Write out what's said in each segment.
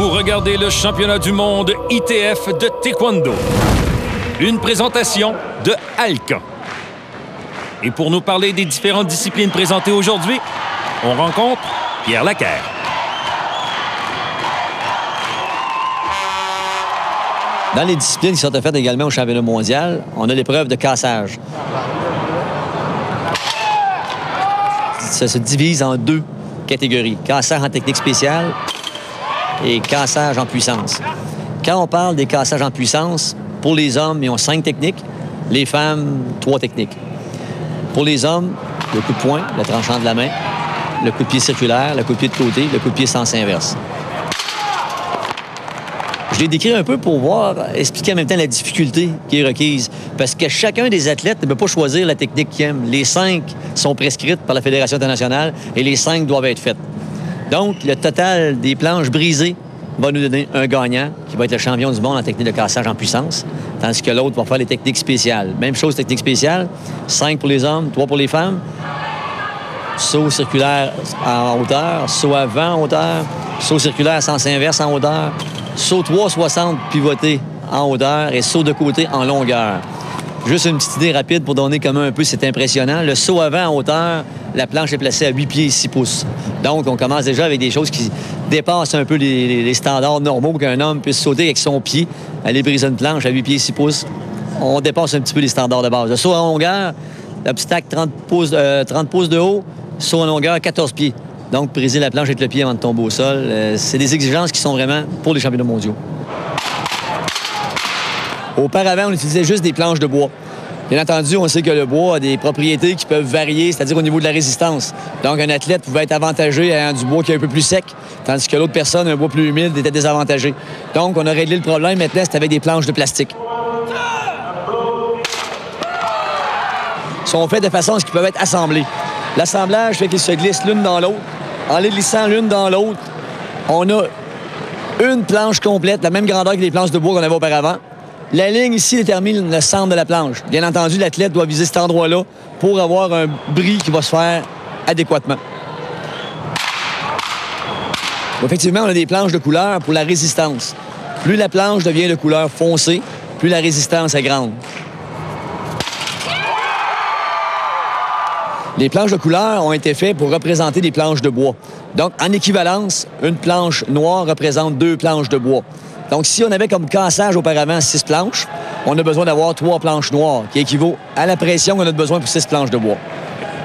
Vous regardez le championnat du monde ITF de taekwondo. Une présentation de Alcan. Et pour nous parler des différentes disciplines présentées aujourd'hui, on rencontre Pierre Laquerre. Dans les disciplines qui sont offertes également au championnat mondial, on a l'épreuve de cassage. Ça se divise en deux catégories. Cassage en technique spéciale et cassage en puissance. Quand on parle des cassages en puissance, pour les hommes, ils ont 5 techniques. Les femmes, 3 techniques. Pour les hommes, le coup de poing, le tranchant de la main, le coup de pied circulaire, le coup de pied de côté, le coup de pied sens inverse. Je l'ai décrit un peu pour expliquer en même temps la difficulté qui est requise. Parce que chacun des athlètes ne peut pas choisir la technique qu'il aime. Les 5 sont prescrites par la Fédération internationale et les 5 doivent être faites. Donc, le total des planches brisées va nous donner un gagnant qui va être le champion du monde en technique de cassage en puissance, tandis que l'autre va faire les techniques spéciales. Même chose, technique spéciale, 5 pour les hommes, 3 pour les femmes. Saut circulaire en hauteur, saut avant en hauteur, saut circulaire sens inverse en hauteur, saut 360 pivoté en hauteur et saut de côté en longueur. Juste une petite idée rapide pour donner comment un peu c'est impressionnant. Le saut avant en hauteur, la planche est placée à 8 pieds et 6 pouces. Donc, on commence déjà avec des choses qui dépassent un peu les standards normaux pour qu'un homme puisse sauter avec son pied, aller briser une planche à 8 pieds et 6 pouces. On dépasse un petit peu les standards de base. Le saut en longueur, l'obstacle 30 pouces de haut, saut en longueur 14 pieds. Donc, briser la planche avec le pied avant de tomber au sol, c'est des exigences qui sont vraiment pour les championnats mondiaux. Auparavant, on utilisait juste des planches de bois. Bien entendu, on sait que le bois a des propriétés qui peuvent varier, c'est-à-dire au niveau de la résistance. Donc, un athlète pouvait être avantagé ayant du bois qui est un peu plus sec, tandis que l'autre personne, un bois plus humide, était désavantagé. Donc, on a réglé le problème. Maintenant, c'est avec des planches de plastique. Ils sont faits de façon à ce qu'ils peuvent être assemblés. L'assemblage fait qu'ils se glissent l'une dans l'autre. En les glissant l'une dans l'autre, on a une planche complète, la même grandeur que les planches de bois qu'on avait auparavant. La ligne ici détermine le centre de la planche. Bien entendu, l'athlète doit viser cet endroit-là pour avoir un bris qui va se faire adéquatement. Effectivement, on a des planches de couleur pour la résistance. Plus la planche devient de couleur foncée, plus la résistance est grande. Les planches de couleur ont été faites pour représenter des planches de bois. Donc, en équivalence, une planche noire représente 2 planches de bois. Donc, si on avait comme cassage auparavant 6 planches, on a besoin d'avoir 3 planches noires, qui équivaut à la pression qu'on a besoin pour 6 planches de bois.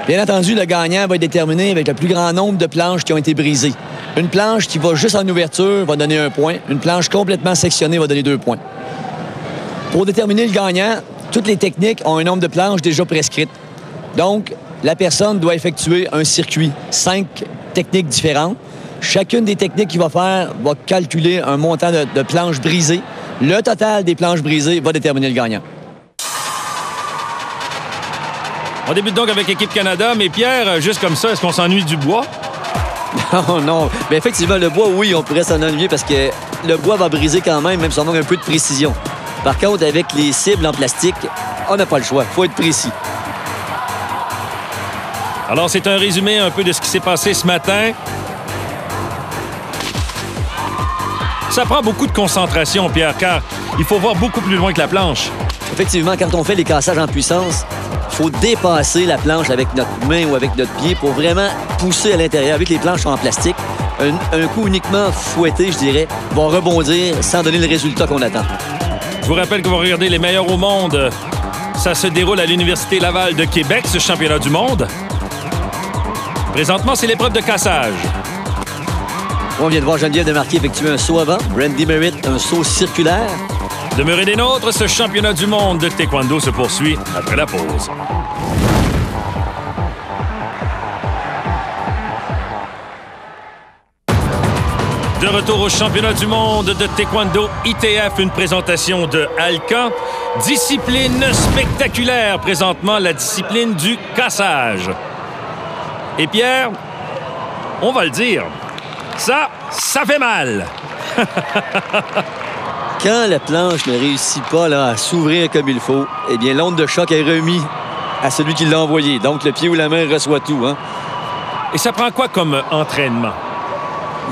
Bien entendu, le gagnant va être déterminé avec le plus grand nombre de planches qui ont été brisées. Une planche qui va juste en ouverture va donner 1 point. Une planche complètement sectionnée va donner 2 points. Pour déterminer le gagnant, toutes les techniques ont un nombre de planches déjà prescrites. Donc, la personne doit effectuer un circuit, 5 techniques différentes. Chacune des techniques qu'il va faire va calculer un montant de planches brisées. Le total des planches brisées va déterminer le gagnant. On débute donc avec Équipe Canada, mais Pierre, juste comme ça, est-ce qu'on s'ennuie du bois? Non, non. Mais effectivement, le bois, oui, on pourrait s'en ennuyer parce que le bois va briser quand même si on manque un peu de précision. Par contre, avec les cibles en plastique, on n'a pas le choix. Il faut être précis. Alors, c'est un résumé un peu de ce qui s'est passé ce matin. Ça prend beaucoup de concentration, Pierre, car il faut voir beaucoup plus loin que la planche. Effectivement, quand on fait les cassages en puissance, il faut dépasser la planche avec notre main ou avec notre pied pour vraiment pousser à l'intérieur. Vu que les planches sont en plastique, un coup uniquement fouetté, je dirais, va rebondir sans donner le résultat qu'on attend. Je vous rappelle que vous regardez les meilleurs au monde. Ça se déroule à l'Université Laval de Québec, ce championnat du monde. Présentement, c'est l'épreuve de cassage. On vient de voir Geneviève Desmarquis effectuer un saut avant. Brandy Merritt, un saut circulaire. Demeurez des nôtres, ce championnat du monde de taekwondo se poursuit après la pause. De retour au championnat du monde de taekwondo ITF, une présentation de Alcan. Discipline spectaculaire, présentement la discipline du cassage. Et Pierre, on va le dire, ça fait mal. Quand la planche ne réussit pas à s'ouvrir comme il faut, eh bien, l'onde de choc est remise à celui qui l'a envoyé. Donc, le pied ou la main reçoit tout. Hein? Et ça prend quoi comme entraînement?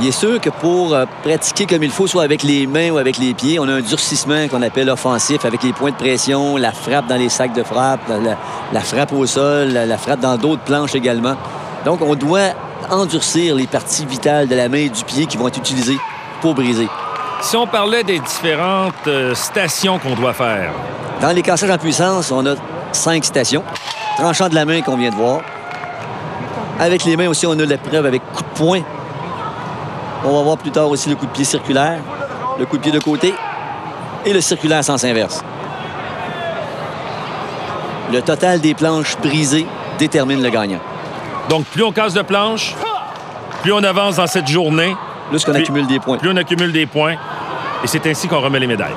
Il est sûr que pour pratiquer comme il faut, soit avec les mains ou avec les pieds, on a un durcissement qu'on appelle offensif avec les points de pression, la frappe dans les sacs de frappe, la frappe au sol, la frappe dans d'autres planches également. Donc, on doit endurcir les parties vitales de la main et du pied qui vont être utilisées pour briser. Si on parlait des différentes stations qu'on doit faire. Dans les cassages en puissance, on a 5 stations. Tranchant de la main qu'on vient de voir. Avec les mains aussi, on a l'épreuve avec coup de poing. On va voir plus tard aussi le coup de pied circulaire, le coup de pied de côté et le circulaire sens inverse. Le total des planches brisées détermine le gagnant. Donc, plus on casse de planches, plus on avance dans cette journée. Plus qu'on accumule des points. Plus on accumule des points. Et c'est ainsi qu'on remet les médailles.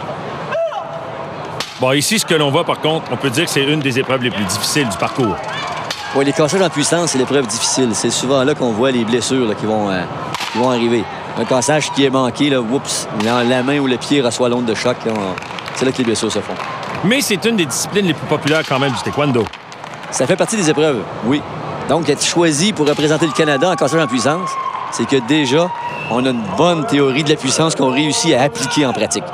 Bon, ici, ce que l'on voit, par contre, on peut dire que c'est une des épreuves les plus difficiles du parcours. Oui, les cassages en puissance, c'est l'épreuve difficile. C'est souvent là qu'on voit les blessures là, qui vont arriver. Un cassage qui est manqué, là, oups, la main ou le pied reçoit l'onde de choc. C'est là que les blessures se font. Mais c'est une des disciplines les plus populaires quand même du taekwondo. Ça fait partie des épreuves, oui. Donc, être choisi pour représenter le Canada en cassage en puissance, c'est que déjà, on a une bonne théorie de la puissance qu'on réussit à appliquer en pratique.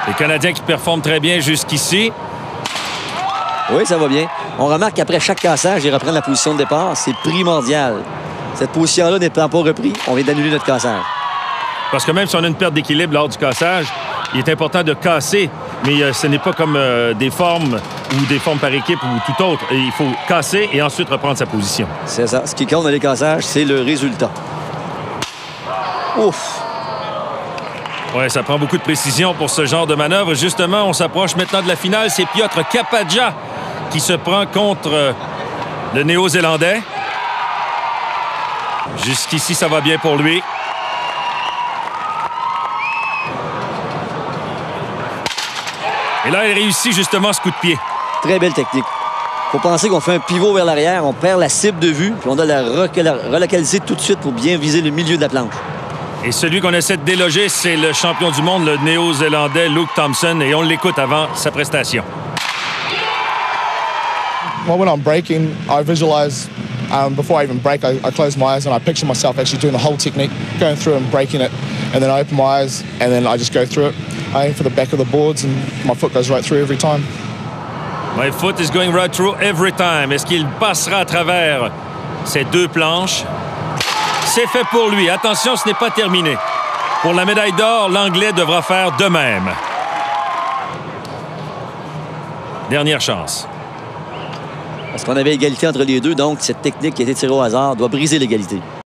Les Canadiens qui performent très bien jusqu'ici. Oui, ça va bien. On remarque qu'après chaque cassage, ils reprennent la position de départ. C'est primordial. Cette position-là n'étant pas reprise, on vient d'annuler notre cassage. Parce que même si on a une perte d'équilibre lors du cassage, il est important de casser, mais ce n'est pas comme des formes ou des formes par équipe ou tout autre. Il faut casser et ensuite reprendre sa position. C'est ça. Ce qui compte dans les cassages, c'est le résultat. Ouf! Oui, ça prend beaucoup de précision pour ce genre de manœuvre. Justement, on s'approche maintenant de la finale. C'est Piotr Kapadja qui se prend contre le Néo-Zélandais. Jusqu'ici, ça va bien pour lui. Et là, il réussit justement ce coup de pied. Très belle technique. Il faut penser qu'on fait un pivot vers l'arrière, on perd la cible de vue, puis on doit la relocaliser tout de suite pour bien viser le milieu de la planche. Et celui qu'on essaie de déloger, c'est le champion du monde, le Néo-Zélandais Luke Thompson, et on l'écoute avant sa prestation. Well, when I'm breaking, I visualize before I even break, I close my eyes and I picture myself actually doing the whole technique, going through and breaking it, and then I open my eyes and then I just go through it. I aim for the back of the boards and my foot goes right through every time. My foot is going right through every time. Est-ce qu'il passera à travers ces deux planches? C'est fait pour lui. Attention, ce n'est pas terminé. Pour la médaille d'or, l'Anglais devra faire de même. Dernière chance. Parce qu'on avait égalité entre les deux, donc cette technique qui a été tirée au hasard doit briser l'égalité.